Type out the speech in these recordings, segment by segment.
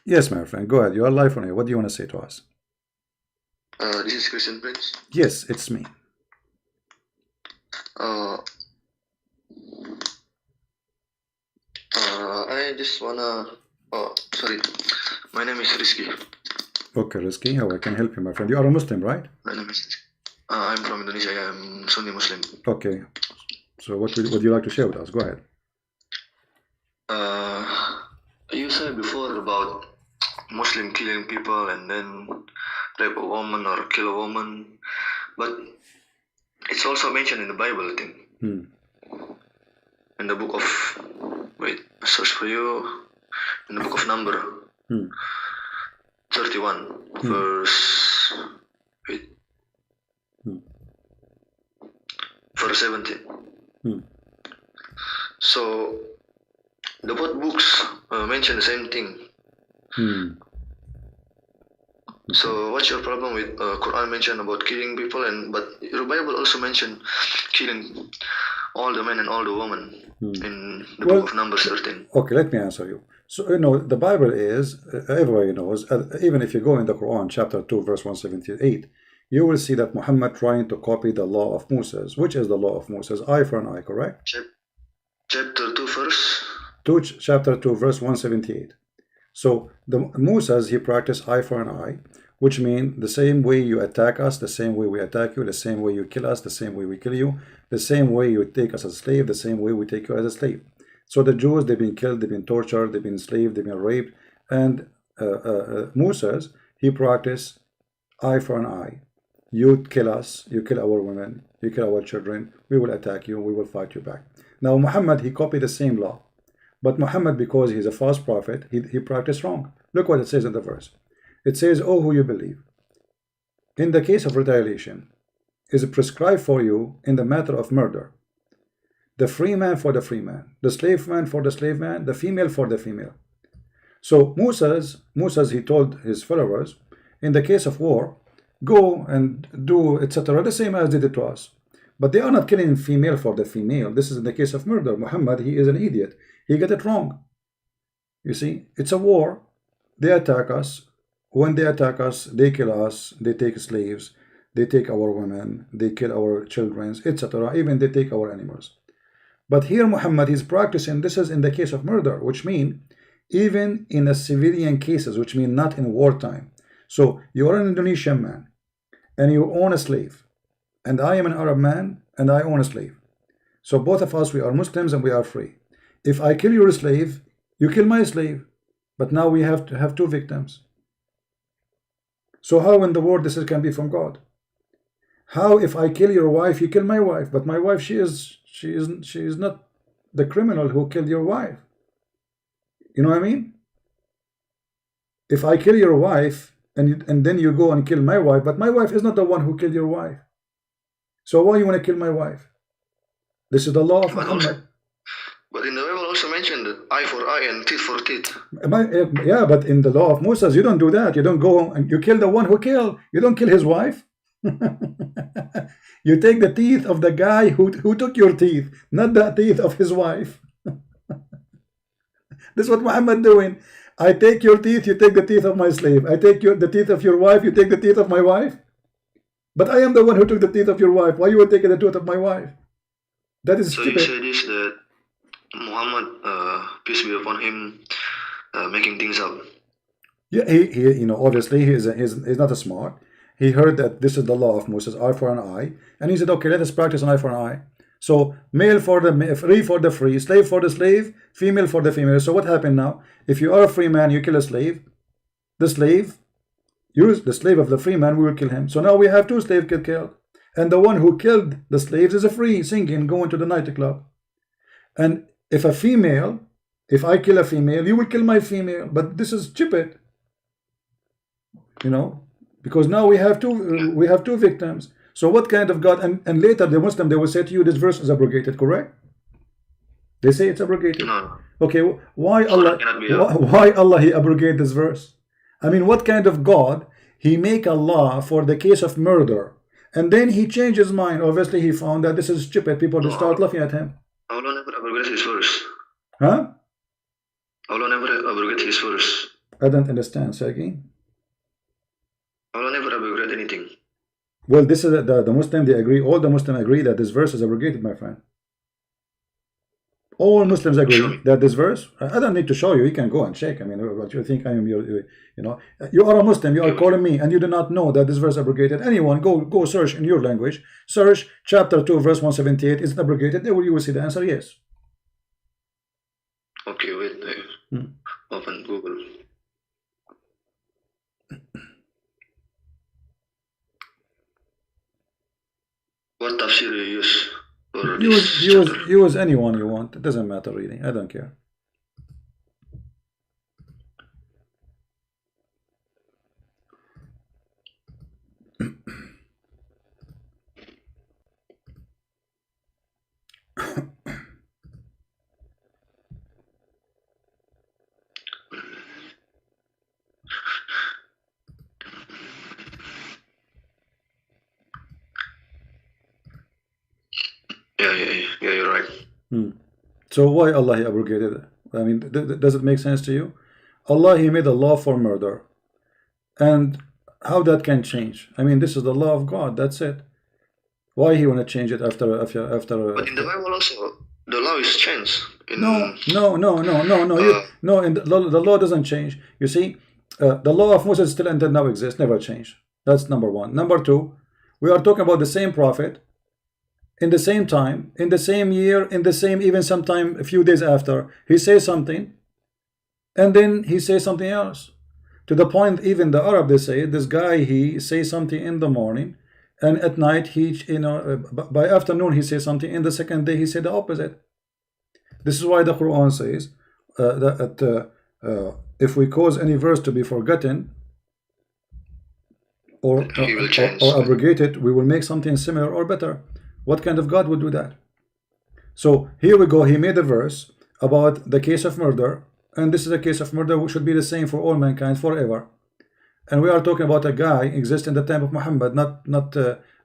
Yes, my friend, go ahead. You are live on here. What do you want to say to us? This is Christian Prince. Yes, it's me. I just wanna. Oh, sorry. My name is Rizky. Okay, Rizky, how I can help you, my friend? You are a Muslim, right? My name is Rizky. I'm from Indonesia. I am Sunni Muslim. Okay. So what would you like to share with us? Go ahead. You said before about Muslim killing people and then rape a woman or kill a woman, but it's also mentioned in the Bible, I think. In the book of, wait, I search for you. In the book of Number, 31, verse, wait, verse 17. So the both books mention the same thing. So what's your problem with Quran mention about killing people, but your Bible also mention killing all the men and all the women in the book of Numbers 13. Okay, let me answer you. So the Bible is, everybody knows, even if you go in the Quran chapter 2 verse 178, you will see that Muhammad trying to copy the law of Moses. Which is the law of Moses? Eye for an eye, correct? Chapter 2 verse? Chapter 2 verse 178. So the Moses, he practiced eye for an eye, which means the same way you attack us, the same way we attack you, the same way you kill us, the same way we kill you, the same way you take us as a slave, the same way we take you as a slave. So the Jews, they've been killed, they've been tortured, they've been enslaved, they've been raped, and Moses, he practiced eye for an eye. You kill us, you kill our women, you kill our children, we will attack you, we will fight you back. Now Muhammad, he copied the same law. But Muhammad, because he's a false prophet, he practiced wrong. Look what it says in the verse. It says, "Oh, who you believe, in the case of retaliation, is prescribed for you in the matter of murder. The free man for the free man, the slave man for the slave man, the female for the female." So Moses, he told his followers, in the case of war, go and do etc. the same as they did to us. But they are not killing female for the female. This is in the case of murder. Muhammad, he is an idiot. He got it wrong. You see, it's a war. They attack us. When they attack us, they kill us. They take slaves. They take our women. They kill our children, etc. Even they take our animals. But here Muhammad is practicing, this is in the case of murder, which means even in a civilian cases, which mean not in wartime. So you are an Indonesian man and you own a slave. And I am an Arab man, and I own a slave. So both of us, we are Muslims and we are free. If I kill your slave, you kill my slave. But now we have to have two victims. So how in the world this can be from God? How if I kill your wife, you kill my wife? But my wife, she is not the criminal who killed your wife. You know what I mean? If I kill your wife, and then you go and kill my wife, but my wife is not the one who killed your wife. So why you want to kill my wife? This is the law of Muhammad. But in the Bible also mentioned that eye for eye and teeth for teeth. Yeah, but in the law of Moses, you don't do that. You don't go and you kill the one who killed. You don't kill his wife. You take the teeth of the guy who took your teeth, not the teeth of his wife. This is what Muhammad doing. I take your teeth, you take the teeth of my slave. I take the teeth of your wife, you take the teeth of my wife. But I am the one who took the teeth of your wife. Why you would take the tooth of my wife? That is stupid. So you say this, that Muhammad, peace be upon him, making things up. Yeah, he obviously he's not a smart. He heard that this is the law of Moses, eye for an eye, and he said, okay, let us practice an eye for an eye. So male for the free for the free, slave for the slave, female for the female. So what happened now? If you are a free man, you kill a slave. The slave. The slave of the free man, we will kill him. So now we have two slaves killed. And the one who killed the slaves is a free, singing, going to the nightclub. And if I kill a female, you will kill my female. But this is stupid. Because now we have two victims. So what kind of God? And later the Muslim, they will say to you, this verse is abrogated, correct? They say it's abrogated. No. Okay, why Allah he abrogate this verse? I mean, what kind of God? He make a law for the case of murder, and then he changed his mind. Obviously, he found that this is stupid. People will start laughing at him. Allah never abrogated his verse. Huh? Allah never abrogated his verse. I don't understand. Say again. Allah never abrogated anything. Well, this is the Muslim. They agree. All the Muslims agree that this verse is abrogated, my friend. All Muslims agree that this verse. I don't need to show you. You can go and check. I mean, what you think I am? You know, you are a Muslim. You are calling me, and you do not know that this verse abrogated. Anyone, go search in your language. Search chapter 2, verse 178. Is it abrogated? There you will see the answer. Yes. Okay, wait. Open Google. What tafsir you use? Use anyone you want. It doesn't matter really. I don't care. Yeah, you're right. So why Allah he abrogated it? I mean, does it make sense to you? Allah he made a law for murder, and how that can change? I mean, this is the law of God. That's it. Why he want to change it after? But in the Bible also, the law is changed. No. And the law doesn't change. You see, the law of Moses still and now exists, never changed. That's number one. Number two, we are talking about the same prophet, in the same time, in the same year, in the same, even sometime a few days after, he says something, and then he says something else. To the point, even the Arab, they say, this guy, he says something in the morning, and at night, he, by afternoon, he says something, in the second day, he said the opposite. This is why the Quran says that if we cause any verse to be forgotten, or abrogated, we will make something similar or better. What kind of God would do that? So here we go. He made a verse about the case of murder, and this is a case of murder which should be the same for all mankind forever. And we are talking about a guy exists in the time of Muhammad,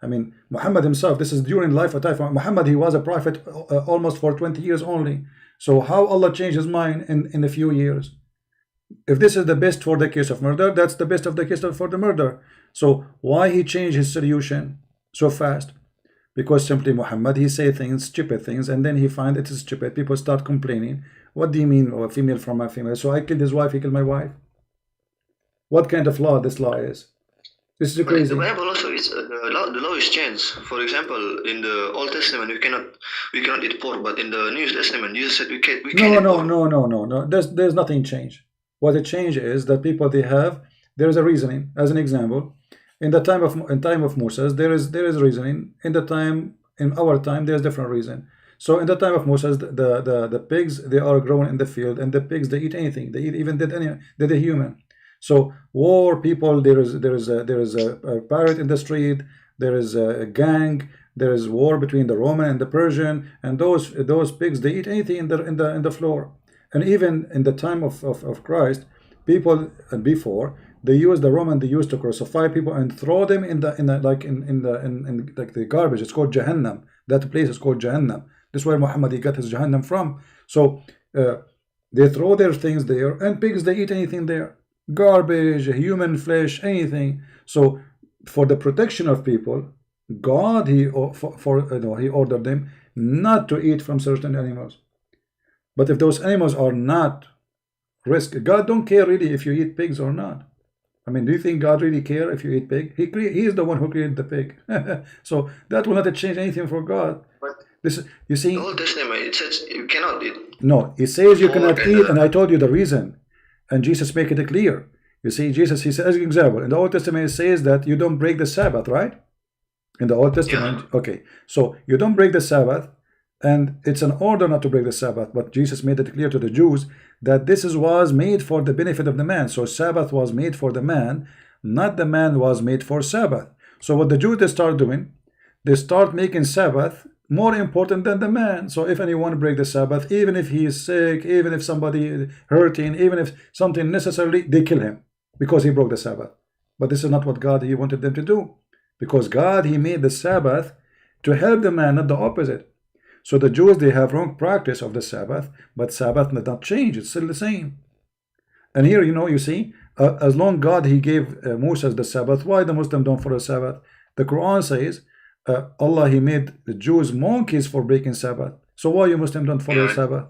I mean, Muhammad himself. This is during life of Muhammad. He was a prophet almost for 20 years only. So how Allah changed his mind in a few years? If this is the best for the case of murder, that's the best of the case for the murder. So why he changed his solution so fast? Because simply Muhammad, he say things, stupid things, and then he find it is stupid. People start complaining. What do you mean, a female from a female? So I killed his wife, he killed my wife. What kind of law this law is? This is crazy. The Bible also is the law is changed. For example, in the Old Testament, we cannot eat pork, but in the New Testament, Jesus said we can eat pork. No. There's nothing changed. What it changed is that people there is a reasoning. As an example, in time of Moses, there is reasoning. In our time, there's different reason. So in the time of Moses, the pigs, they are grown in the field, and the pigs, they eat anything. They eat even dead a human. So war people, there is a pirate in the street, there is a gang, there is war between the Roman and the Persian, and those pigs, they eat anything in the floor. And even in the time of Christ, people before, they used to crucify people and throw them in the garbage. It's called Jahannam. That place is called Jahannam. This is where Muhammad he got his Jahannam from. So they throw their things there, and pigs, they eat anything there. Garbage, human flesh, anything. So for the protection of people, God he ordered them not to eat from certain animals. But if those animals are not risk, God don't care really if you eat pigs or not. I mean, do you think God really care if you eat pig? He is the one who created the pig. So that will not change anything for God. But this, you see, the Old Testament, it says you cannot eat. No, it says you cannot eat, and I told you the reason. And Jesus make it clear. You see, Jesus, he says, as an example, in the Old Testament, it says that you don't break the Sabbath, right? In the Old Testament, yeah. Okay. So you don't break the Sabbath, and it's an order not to break the Sabbath. But Jesus made it clear to the Jews that this was made for the benefit of the man. So Sabbath was made for the man, not the man was made for Sabbath. So what the Jews, they start doing, they start making Sabbath more important than the man. So if anyone break the Sabbath, even if he is sick, even if somebody is hurting, even if something necessarily, they kill him because he broke the Sabbath. But this is not what God he wanted them to do, because God he made the Sabbath to help the man, not the opposite. So the Jews, they have wrong practice of the Sabbath, but Sabbath did not change. It's still the same. And here, you see, as long God he gave Moses the Sabbath, why the Muslim don't follow Sabbath? The Quran says Allah he made the Jews monkeys for breaking Sabbath. So why you Muslim don't follow the Sabbath?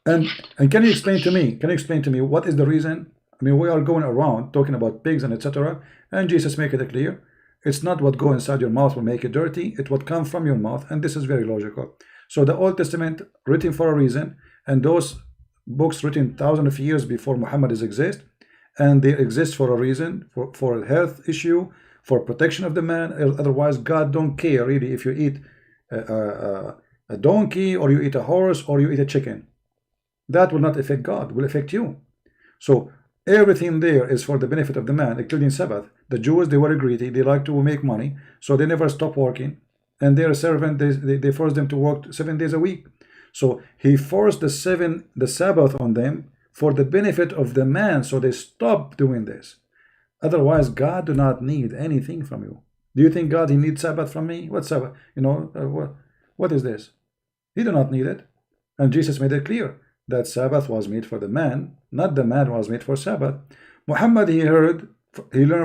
And can you explain to me? Can you explain to me what is the reason? I mean, we are going around talking about pigs and etc. And Jesus make it clear. It's not what go inside your mouth will make it dirty. It's what comes from your mouth, and this is very logical. So the Old Testament written for a reason, and those books written thousands of years before Muhammad exist, and they exist for a reason, for a health issue, for protection of the man. Otherwise, God don't care really if you eat a donkey or you eat a horse or you eat a chicken. That will not affect God, will affect you. So everything there is for the benefit of the man, including Sabbath. The Jews, they were greedy, they like to make money, so they never stop working. And their servant, they forced them to work 7 days a week. So he forced the Sabbath on them for the benefit of the man, so they stopped doing this. Otherwise, God do not need anything from you. Do you think God he needs Sabbath from me? What Sabbath? What is this? He do not need it. And Jesus made it clear that Sabbath was made for the man, not the man was made for Sabbath. Muhammad he learned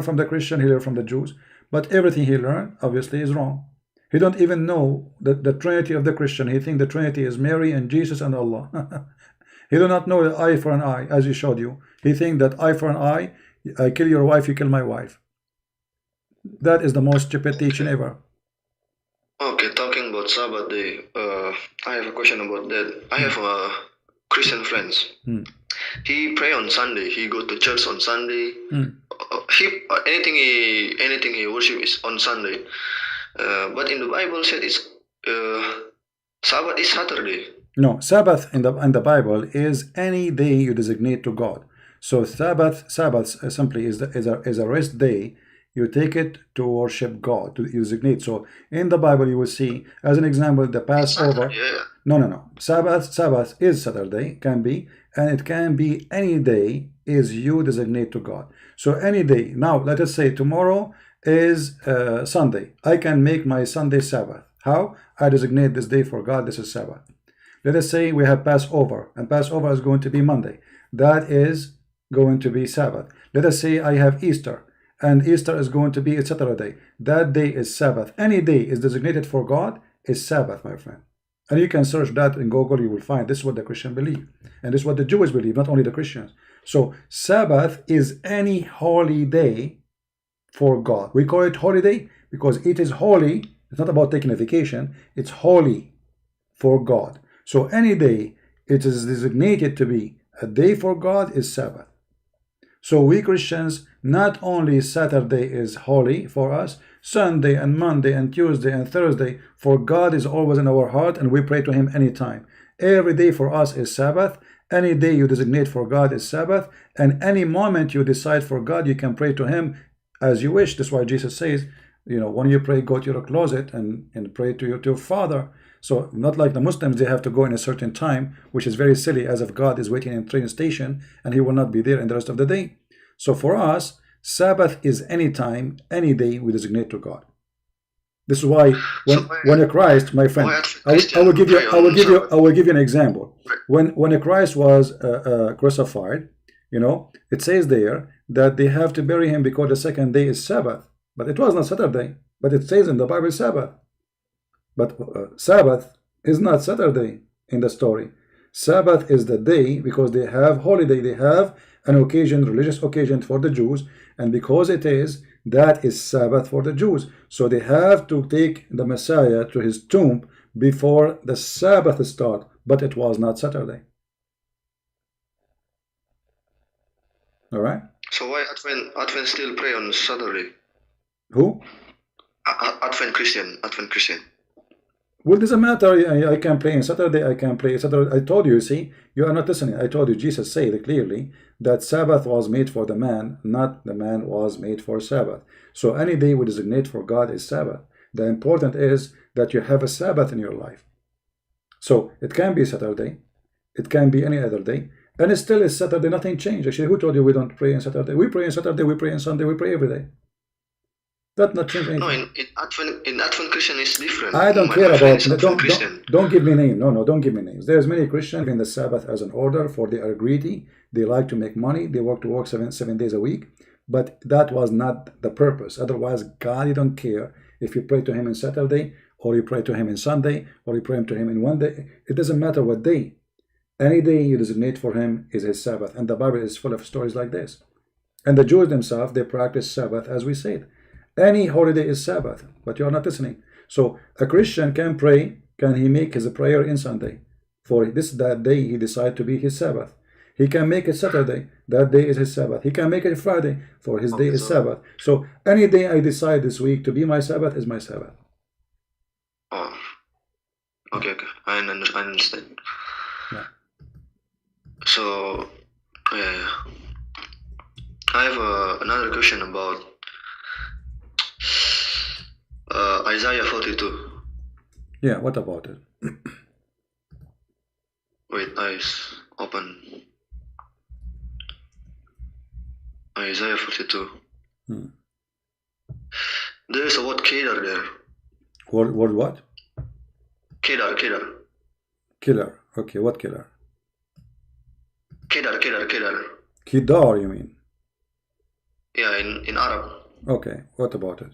from the Christian, he learned from the Jews, but everything he learned obviously is wrong. He don't even know the Trinity of the Christian. He think the Trinity is Mary and Jesus and Allah. He do not know the eye for an eye, as he showed you. He think that eye for an eye, I kill your wife, you kill my wife. That is the most stupid teaching ever. Okay, talking about Sabbath day, I have a question about that. I have Christian friends. He pray on Sunday. He go to church on Sunday. Anything he worship is on Sunday. But in the Bible said it's Sabbath is Saturday. No, Sabbath in the Bible is any day you designate to God. So Sabbath simply is a rest day. You take it to worship God, to designate. So in the Bible you will see, as an example, the Passover. No. Sabbath is Saturday, can be, and it can be any day is you designate to God. So any day. Now let us say tomorrow is Sunday. I can make my Sunday Sabbath. How? I designate this day for God. This is Sabbath. Let us say we have Passover, and Passover is going to be Monday. That is going to be Sabbath. Let us say I have Easter, and Easter is going to be a Saturday. That day is Sabbath. Any day is designated for God is Sabbath, my friend. And you can search that in Google, you will find this is what the Christian believe. And this is what the Jews believe, not only the Christians. So Sabbath is any holy day for God. We call it holiday because it is holy. It's not about taking a vacation. It's holy for God. So any day it is designated to be a day for God is Sabbath. So we Christians, not only Saturday is holy for us, Sunday and Monday and Tuesday and Thursday, for God is always in our heart and we pray to him anytime. Every day for us is Sabbath. Any day you designate for God is Sabbath. And any moment you decide for God, you can pray to him as you wish. That's why Jesus says, when you pray, go to your closet and pray to your Father. So not like the Muslims, they have to go in a certain time, which is very silly, as if God is waiting in a train station and he will not be there in the rest of the day. So for us, Sabbath is any time, any day we designate to God. This is why when a Christ, my friend, I will give you an example. When a Christ was crucified, it says there that they have to bury him because the second day is Sabbath. But it was not Saturday. But it says in the Bible Sabbath. But Sabbath is not Saturday in the story. Sabbath is the day because they have holiday. They have an occasion, religious occasion for the Jews. And because it is, that is Sabbath for the Jews. So they have to take the Messiah to his tomb before the Sabbath start. But it was not Saturday. All right? So why Advent still pray on Saturday? Who? Advent Christian. Well, it doesn't matter. I can play on Saturday. I can play Saturday. I told you, see, you are not listening. I told you, Jesus said clearly that Sabbath was made for the man, not the man was made for Sabbath. So any day we designate for God is Sabbath. The important is that you have a Sabbath in your life. So it can be Saturday. It can be any other day. And it still is Saturday. Nothing changed. Actually, who told you we don't pray on Saturday? We pray on Saturday. We pray on Sunday. We pray every day. That not change No, anything. in Advent Christian is different. I don't My care friend about. is Advent Christian. Don't give me name. No, don't give me names. There's many Christians in the Sabbath as an order, for they are greedy. They like to make money. They work to work seven days a week. But that was not the purpose. Otherwise, God, you don't care if you pray to Him on Saturday, or you pray to Him on Sunday, or you pray to Him in one day. It doesn't matter what day. Any day you designate for Him is His Sabbath, and the Bible is full of stories like this. And the Jews themselves, they practice Sabbath, as we said. Any holiday is Sabbath, but you are not listening. So a Christian can pray, can he make his prayer in Sunday? For that day he decide to be his Sabbath. He can make it Saturday, that day is his Sabbath. He can make it Friday, for his day is Sabbath. So any day I decide this week to be my Sabbath is my Sabbath. Oh, okay. I understand. Yeah. So, I have another question about Isaiah 42. Yeah, what about it? Wait, eyes open. Isaiah 42. There is a word Kedar there. Word what? Kedar. Killer. Okay, what killer? Kedar. Kidar, you mean? Yeah, in Arab. Okay, what about it?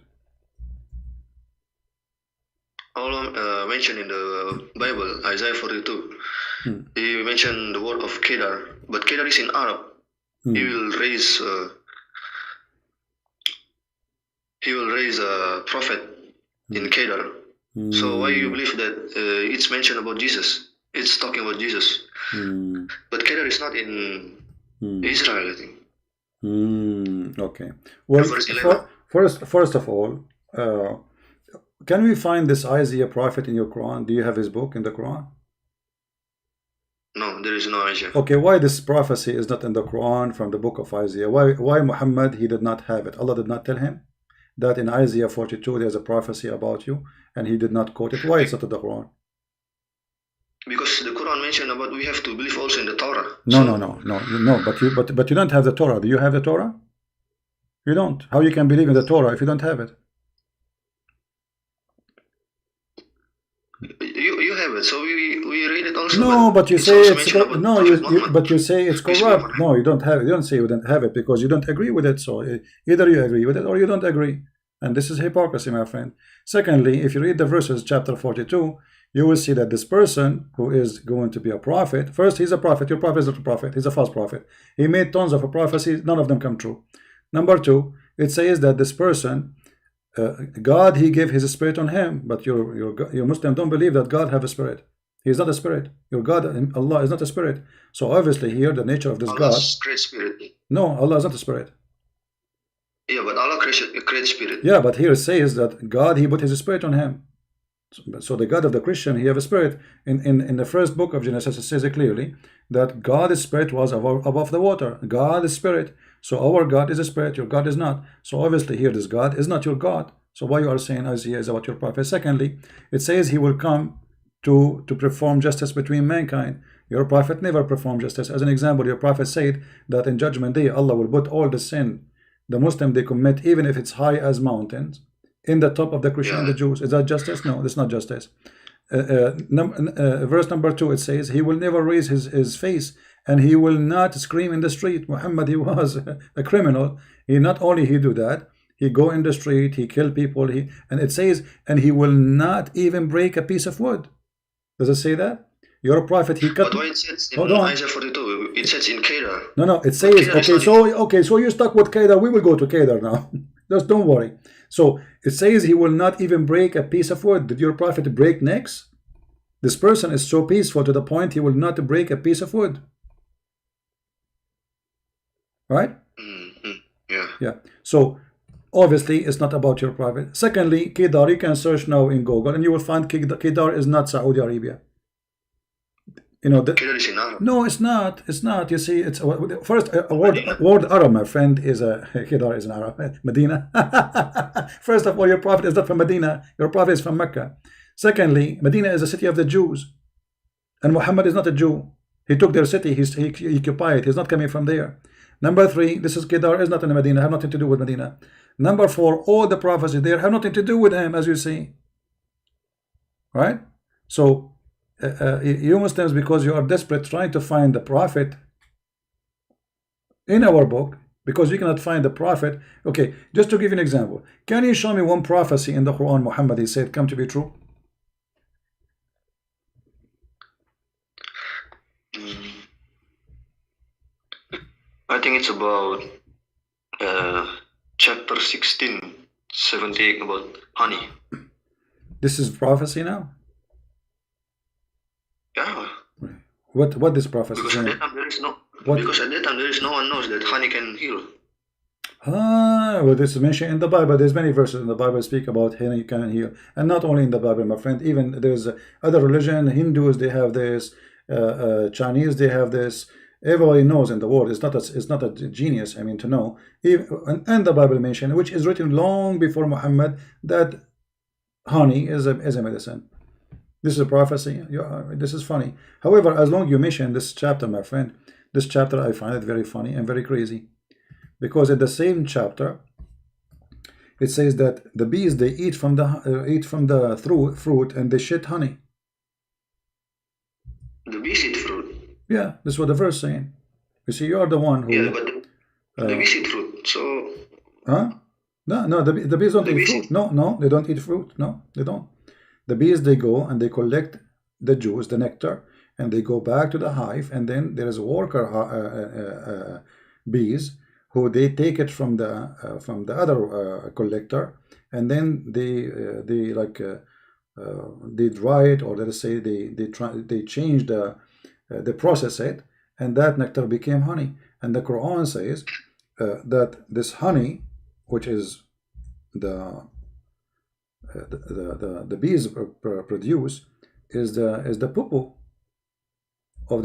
All mentioned in the Bible, Isaiah 42. He mentioned the word of Kedar, but Kedar is in Arab. He will raise a prophet in Kedar. So why you believe that it's mentioned about Jesus? It's talking about Jesus. But Kedar is not in Israel, I think. Okay. Well, first of all, can we find this Isaiah prophet in your Quran? Do you have his book in the Quran? No, there is no Isaiah. Okay, why this prophecy is not in the Quran from the book of Isaiah? Why Muhammad, he did not have it? Allah did not tell him that in Isaiah 42 there's a prophecy about you, and he did not quote it. Why it's not in the Quran? Because the Quran mentioned about we have to believe also in the Torah. No. But you don't have the Torah. Do you have the Torah? You don't. How you can believe in the Torah if you don't have it? You have it, so we read it also. No, but you say it's but you say it's corrupt. No, you don't have it. You don't say you don't have it because you don't agree with it. So either you agree with it or you don't agree, and this is hypocrisy, my friend. Secondly, if you read the verses, chapter 42, you will see that this person who is going to be a prophet, first he's a prophet. Your prophet is not a prophet. He's a false prophet. He made tons of prophecies. None of them come true. Number two, it says that this person, God, he gave his spirit on him, but your Muslim don't believe that God have a spirit. He is not a spirit. Your God, Allah, is not a spirit. So obviously here the nature of this Allah's God. Great spirit. No, Allah is not a spirit. Yeah, but Allah creates spirit. Yeah, but here it says that God, he put his spirit on him. So the God of the Christian, he have a spirit. In the first book of Genesis, it says it clearly that God's spirit was above the water. God is spirit. So our God is a spirit, your God is not. So obviously here this God is not your God. So why you are saying Isaiah is about your prophet? Secondly, it says he will come to perform justice between mankind. Your prophet never performed justice. As an example, your prophet said that in judgment day Allah will put all the sin the Muslim they commit, even if it's high as mountains, in the top of the Christian and the Jews. Is that justice? No, that's not justice. Verse number 2, it says he will never raise his face, and he will not scream in the street. Muhammad, he was a criminal. He not only he do that, he go in the street, he kill people, and it says, and he will not even break a piece of wood. Does it say that? Your prophet, he cut. But why it says in Isaiah 42? It says in Kedar. No, it says so you're stuck with Kedar. We will go to Kedar now. Just don't worry. So it says he will not even break a piece of wood. Did your prophet break necks? This person is so peaceful to the point he will not break a piece of wood. Right? Yeah. So obviously it's not about your prophet. Secondly, Kedar, you can search now in Google and you will find Kedar is not Saudi Arabia. You know, Kedar is in Arab. No, it's not. It's not. You see, it's first a word Arab, my friend, is a Kedar is an Arab. Medina. First of all, your prophet is not from Medina. Your prophet is from Mecca. Secondly, Medina is a city of the Jews, and Muhammad is not a Jew. He took their city. He occupied it. He's not coming from there. Number 3, this is Kedar, is not in Medina, have nothing to do with Medina. Number 4, all the prophecy there have nothing to do with him, as you see. Right? So you Muslims, because you are desperate trying to find the prophet in our book, because you cannot find the prophet. Okay, just to give you an example, can you show me one prophecy in the Quran Muhammad he said come to be true? I think it's about chapter 16, 78 about honey. This is prophecy now? Yeah. What this prophecy Because at saying? that time there is no. What? Because at that time there is no one knows that honey can heal. Ah, well, this is mentioned in the Bible. There's many verses in the Bible speak about honey can heal, and not only in the Bible, my friend. Even there's other religion, Hindus, they have this, Chinese, they have this. Everybody knows in the world. It's not a genius. I mean, to know. Even, and the Bible mentioned, which is written long before Muhammad, that honey is a medicine. This is a prophecy. This is funny. However, as long you mention this chapter, my friend, this chapter I find it very funny and very crazy, because in the same chapter it says that the bees, they eat from the fruit and they shit honey. The bees eat fruit. Yeah, this is what the verse saying. You see, you are the one who. Yeah, but the bees eat fruit. So. Huh? No, the bees don't eat fruit. No, they don't eat fruit. No, they don't. The bees, they go and they collect the juice, the nectar, and they go back to the hive, and then there is a worker bees who they take it from the other collector, and then they dry it, or let us say they change they process it, and that nectar became honey. And the Quran says that this honey, which is the bees produce, is the poo of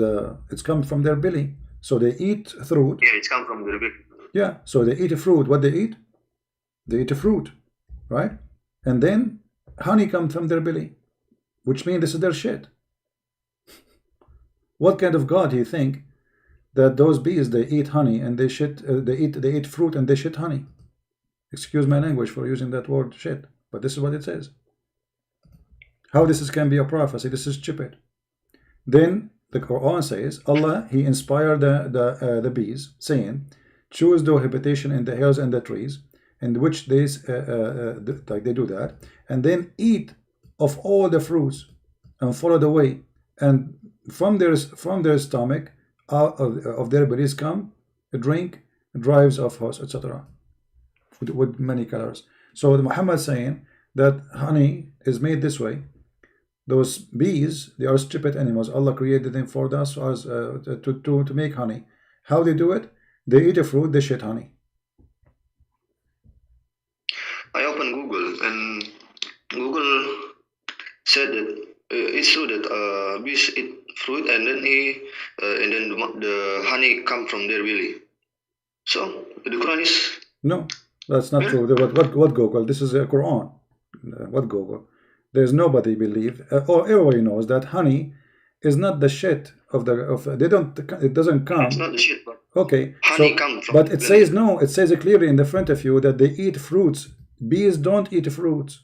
it's come from their belly. So they eat fruit. Yeah, it's come from their belly. Yeah, so they eat a fruit. What they eat? They eat a fruit, right? And then honey comes from their belly, which means this is their shit. What kind of God do you think that those bees, they eat honey and they shit? They eat fruit and they shit honey. Excuse my language for using that word shit, but this is what it says. How this can be a prophecy? This is stupid. Then the Quran says Allah, He inspired the bees, saying, choose the habitation in the hills and the trees, in which they do that, and then eat of all the fruits and follow the way, and from their stomach, out of their bellies come a drink, drives of horse, etc. With many colors. So the Muhammad saying that honey is made this way. Those bees, they are stupid animals. Allah created them for us as to make honey. How they do it? They eat a fruit, they shit honey. I opened Google, and Google said that it's true that bees eat fruit, and then the honey come from their belly. So the Quran is. No, that's not true. What Google? This is a Quran. What Google? There's nobody believe, or everybody knows that honey is not the shit of they don't. It doesn't come. It's not the shit, but okay. Honey comes from. But it says no. It says clearly in the front of you that they eat fruits. Bees don't eat fruits.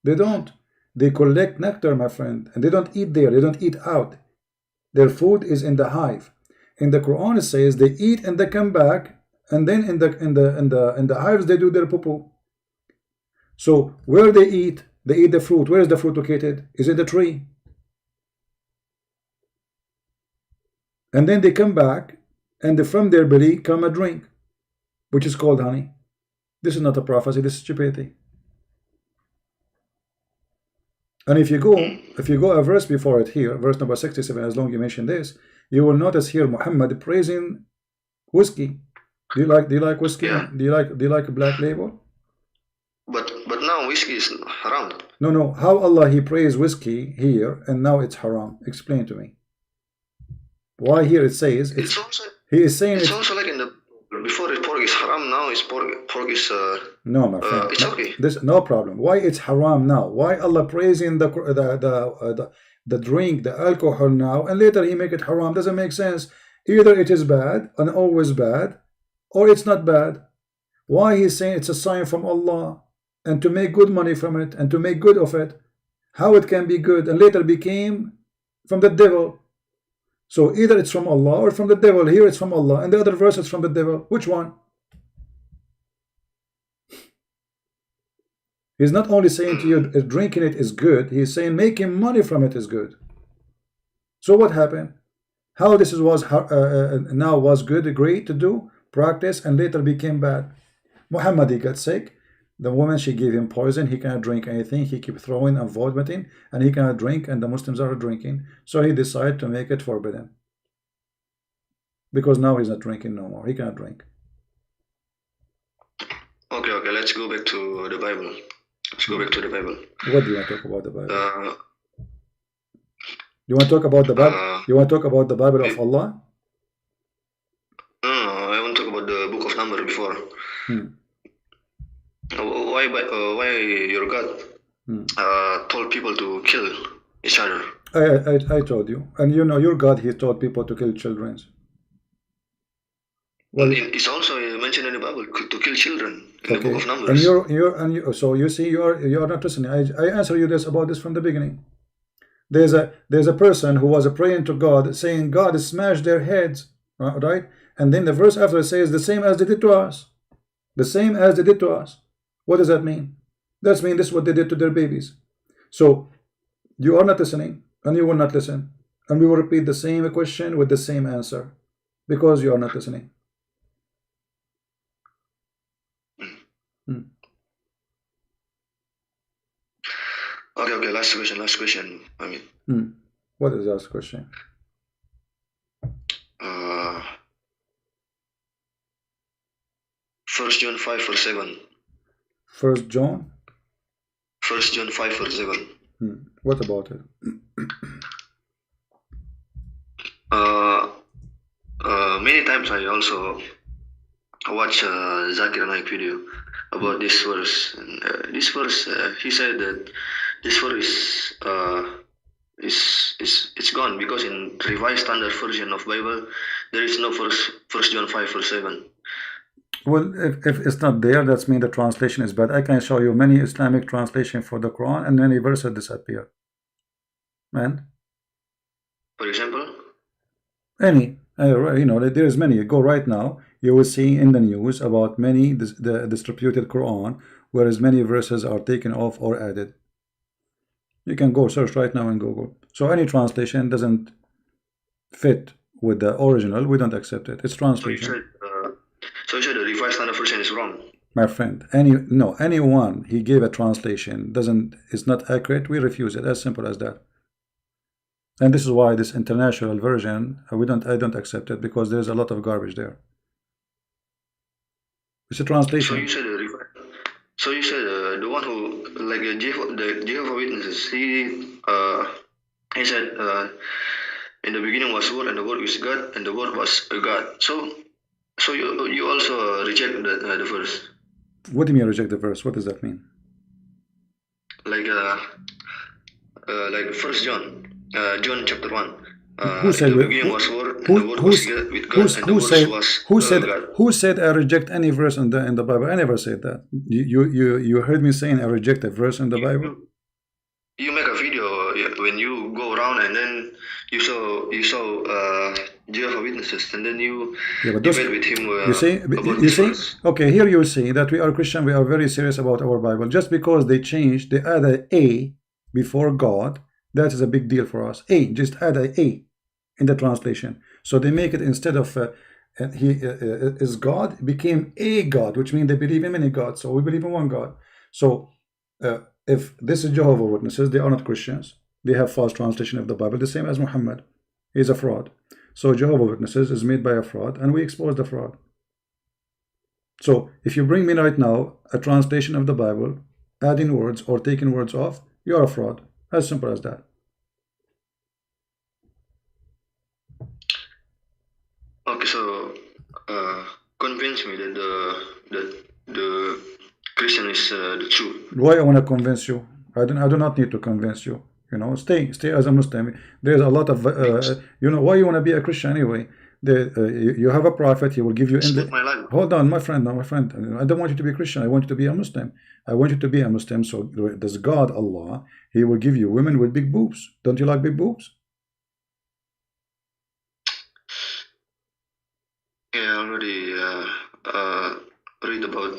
They don't. They collect nectar, my friend, and they don't eat there. They don't eat out. Their food is in the hive. In the Quran it says they eat and they come back, and then in the hives they do their poo. So where they eat the fruit. Where is the fruit located? Is it the tree? And then they come back, and from their belly come a drink, which is called honey. This is not a prophecy. This is stupidity. And if you go a verse before it here, verse number 67, as long as you mention this, you will notice here Muhammad praising whiskey. Do you like whiskey? Yeah. Do you like Black Label? But now whiskey is haram. No. How Allah He praised whiskey here and now it's haram? Explain to me. Why here it says it's also. He is saying it's also like in the before pork is haram, now it's pork is. No, my friend. It's okay. This no problem. Why it's haram now? Why Allah praising the drink, the alcohol now, and later He make it haram? Doesn't make sense. Either it is bad and always bad, or it's not bad. Why he's saying it's a sign from Allah, and to make good money from it, and to make good of it? How it can be good and later became from the devil? So either it's from Allah or from the devil. Here it's from Allah, and the other verse is from the devil. Which one? He's not only saying to you drinking it is good, he's saying making money from it is good. So what happened? How this was now was good, great to do, practice, and later became bad. Muhammad, he got sick. The woman, she gave him poison. He cannot drink anything. He keep throwing and vomiting, and he cannot drink, and the Muslims are drinking. So he decided to make it forbidden. Because now he's not drinking no more. He cannot drink. Okay, let's go back to the Bible. Let's go back to the Bible. What do you want to talk about the Bible? You want to talk about the Bible? You want to talk about the Bible of Allah? No, I want to talk about the book of Numbers before. Why your God told people to kill each other? I told you. And you know, your God, he told people to kill children. Well, it's also mentioned in the Bible to kill children in the book of Numbers. And so you see, you are not listening. I answer you about this from the beginning. There's a person who was praying to God, saying, God, smash their heads, right? And then the verse after says, the same as they did to us. The same as they did to us. What does that mean? That means this is what they did to their babies. So you are not listening, and you will not listen. And we will repeat the same question with the same answer, because you are not listening. Okay, last question. I mean, what is the last question? 1 John 5 verse 7. 1 John? 1 John 5 verse 7. What about it? Many times I also watch Zakir Naik video about this verse. And this verse, he said that this verse it's gone because in Revised Standard Version of Bible there is no 1 John 5 verse 7. Well, if it's not there, that means the translation is bad. I can show you many Islamic translation for the Quran, and many verses disappear. Man, for example, any you know, there is many. Go right now, you will see in the news about many the distributed Quran, whereas many verses are taken off or added. You can go search right now in Google. So any translation doesn't fit with the original, we don't accept it. It's translation. So you said the Revised Standard Version is wrong, my friend. Anyone he gave a translation is not accurate, we refuse it. As simple as that. And this is why this international version I don't accept it, because there's a lot of garbage there. It's a translation. So you said the one who, like the Jehovah's Witnesses, he said in the beginning was Word, and the Word is God, and the Word was a God. So you also reject the verse. What do you mean reject the verse? What does that mean? Like 1 John, John chapter 1. Who said in the beginning was Word, and the Word was with God, and the Word was God. Who said I reject any verse in the Bible? I never said that. You heard me saying I reject a verse in the Bible? You make a video when you go around, and then you saw Jehovah's Witnesses, and then you debate with him. You see? Okay, here you see that we are Christian. We are very serious about our Bible. Just because they add an A before God, that is a big deal for us. Just add an A in the translation. So they make it, instead of he is God, became a God, which means they believe in many gods. So we believe in one God. So if this is Jehovah's Witnesses, they are not Christians. They have false translation of the Bible, the same as Muhammad. He is a fraud. So Jehovah's Witnesses is made by a fraud, and we expose the fraud. So if you bring me right now a translation of the Bible, adding words or taking words off, you are a fraud. As simple as that. Okay, so convince me that the Christian is the truth. Why I want to convince you? I do not need to convince you. You know, stay as a Muslim. There's a lot of why you want to be a Christian anyway. you have a prophet. He will give you. It's not my life. Hold on, my friend. No, my friend. I don't want you to be a Christian. I want you to be a Muslim. I want you to be a Muslim. So does God, Allah, He will give you women with big boobs. Don't you like big boobs? Yeah, I already read about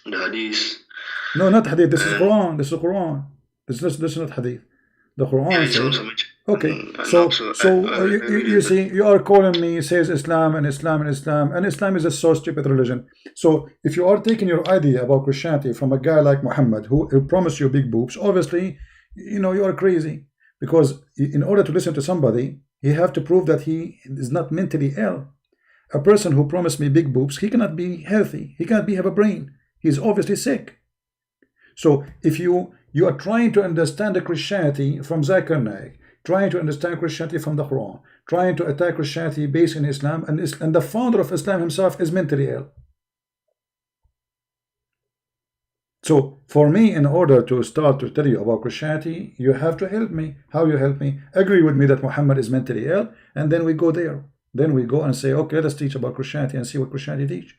the hadith. No, not hadith. This is Quran. This is Quran. This is not hadith. The Quran Yeah, it's says. also mentioned. Okay, And so also, you see, you are calling me, says Islam and Islam and Islam, and Islam is a so stupid religion. So if you are taking your idea about Christianity from a guy like Muhammad who promised you big boobs, obviously, you know, you are crazy, because in order to listen to somebody, you have to prove that he is not mentally ill. A person who promised me big boobs, he cannot be healthy. He cannot have a brain. He's obviously sick. So if you are trying to understand the Christianity from Zakir Naik, trying to understand Christianity from the Quran, trying to attack Christianity based in Islam, and the founder of Islam himself is mentally ill. So for me, in order to start to tell you about Christianity, you have to help me. How you help me? Agree with me that Muhammad is mentally ill, and then we go there. Then we go and say, okay, let us teach about Christianity and see what Christianity teach.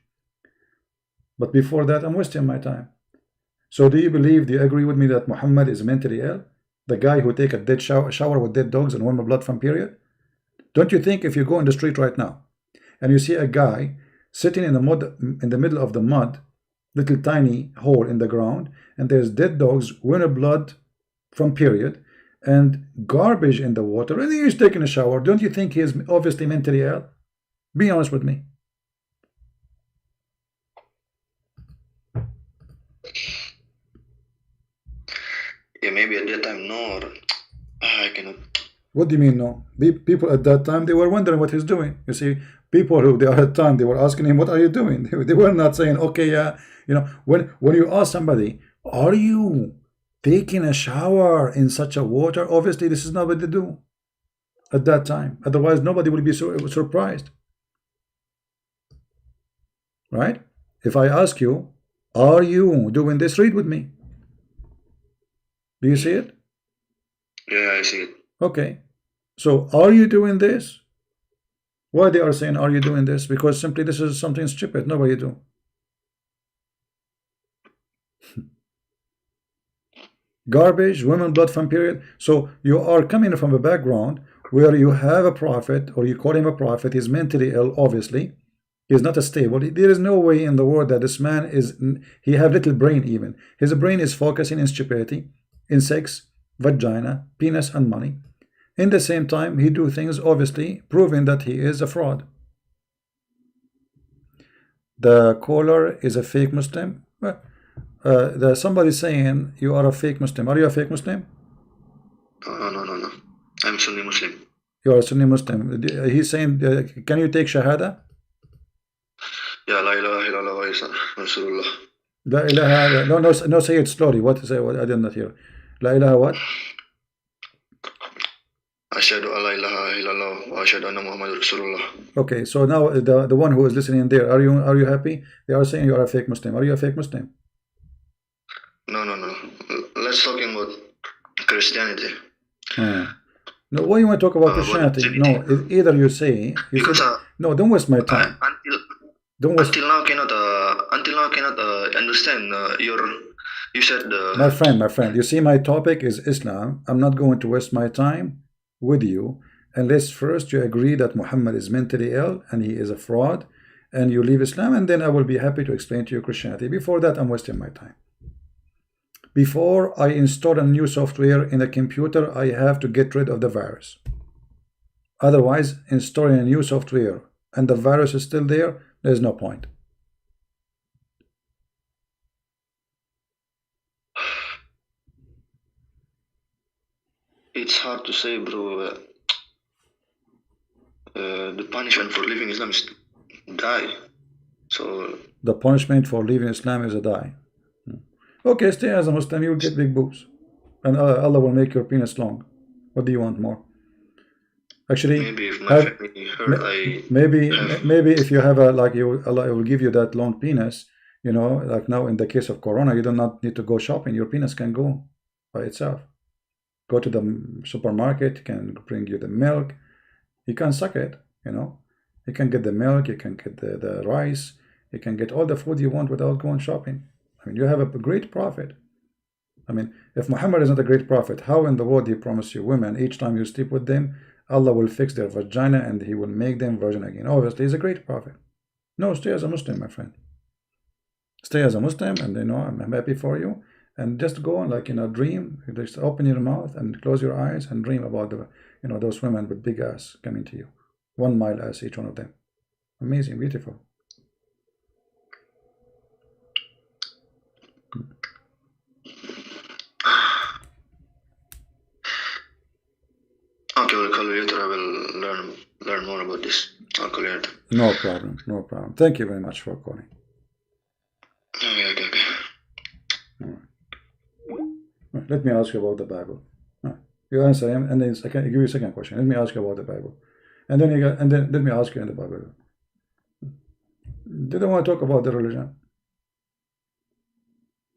But before that, I'm wasting my time. So do you agree with me that Muhammad is mentally ill? The guy who take a dead shower with dead dogs and warm blood from period? Don't you think if you go in the street right now and you see a guy sitting in the mud, in the middle of the mud, little tiny hole in the ground, and there's dead dogs, warm blood from period, and garbage in the water, and he's taking a shower, don't you think he is obviously mentally ill? Be honest with me. Yeah, maybe at that time, no, or I cannot. What do you mean, no? People at that time, they were wondering what he's doing. You see, people who they are at the time, they were asking him, what are you doing? They were not saying, okay, yeah, you know, when you ask somebody, are you taking a shower in such a water? Obviously, this is not what they do at that time. Otherwise, nobody will be so surprised. Right? If I ask you, are you doing this? Read with me. Do you see it? Yeah, I see it. Okay. So, are you doing this? Why they are saying, are you doing this? Because simply this is something stupid. Nobody do. Garbage, women, blood from period. So, you are coming from a background where you have a prophet, or you call him a prophet. He's mentally ill, obviously. He's not a stable. There is no way in the world that this man is, he have little brain even. His brain is focusing in stupidity, in sex, vagina, penis, and money. In the same time, he do things obviously proving that he is a fraud. The caller is a fake Muslim. There's somebody saying you are a fake Muslim. Are you a fake Muslim? No. I'm Sunni Muslim. You are a Sunni Muslim. He's saying, can you take Shahada? Yeah, la ilaha illallah wa isa Rasulullah. La ilaha, no, say it slowly. What say? What I did not hear. La ilaha what? Ashhadu an la ilaha illallah wa ashhadu anna Muhammadur Rasulullah. Okay, so now the one who is listening there, are you happy? They are saying you are a fake Muslim. Are you a fake Muslim? No. Let's talking about Christianity. No, why you want to talk about Christianity? No, either you say no. Don't waste my time. Until now, cannot understand you said. My friend. You see, my topic is Islam. I'm not going to waste my time with you unless first you agree that Muhammad is mentally ill and he is a fraud, and you leave Islam, and then I will be happy to explain to you Christianity. Before that, I'm wasting my time. Before I install a new software in a computer, I have to get rid of the virus. Otherwise, installing a new software and the virus is still there, there's no point. It's hard to say, bro. The punishment for leaving Islam is die. So the punishment for leaving Islam is a die. Okay, stay as a Muslim, you will get big boobs, and Allah will make your penis long. What do you want more? Actually, maybe if my family heard, maybe if you have Allah will give you that long penis. You know, like now in the case of Corona, you do not need to go shopping. Your penis can go by itself. Go to the supermarket, can bring you the milk. You can suck it. You know, You can get the milk, you can get the rice, you can get all the food you want without going shopping. I mean, you have a great prophet. I mean, if Muhammad is not a great prophet, how in the world he promised you women, each time you sleep with them, Allah will fix their vagina and he will make them virgin again? Obviously, he's a great prophet. No, stay as a Muslim, my friend. Stay as a Muslim, and I'm happy for you. And just go on, like in a dream, just open your mouth and close your eyes and dream about the, those women with big ass coming to you. 1 mile ass, each one of them. Amazing, beautiful. Okay, we'll call you later. I will learn more about this. I'll call you later. No problem, no problem. Thank you very much for calling. Okay. All right. Let me ask you about the Bible. You answer him, and then I can give you a second question. Let me ask you about the Bible, and then let me ask you in the Bible. Did I want to talk about the religion?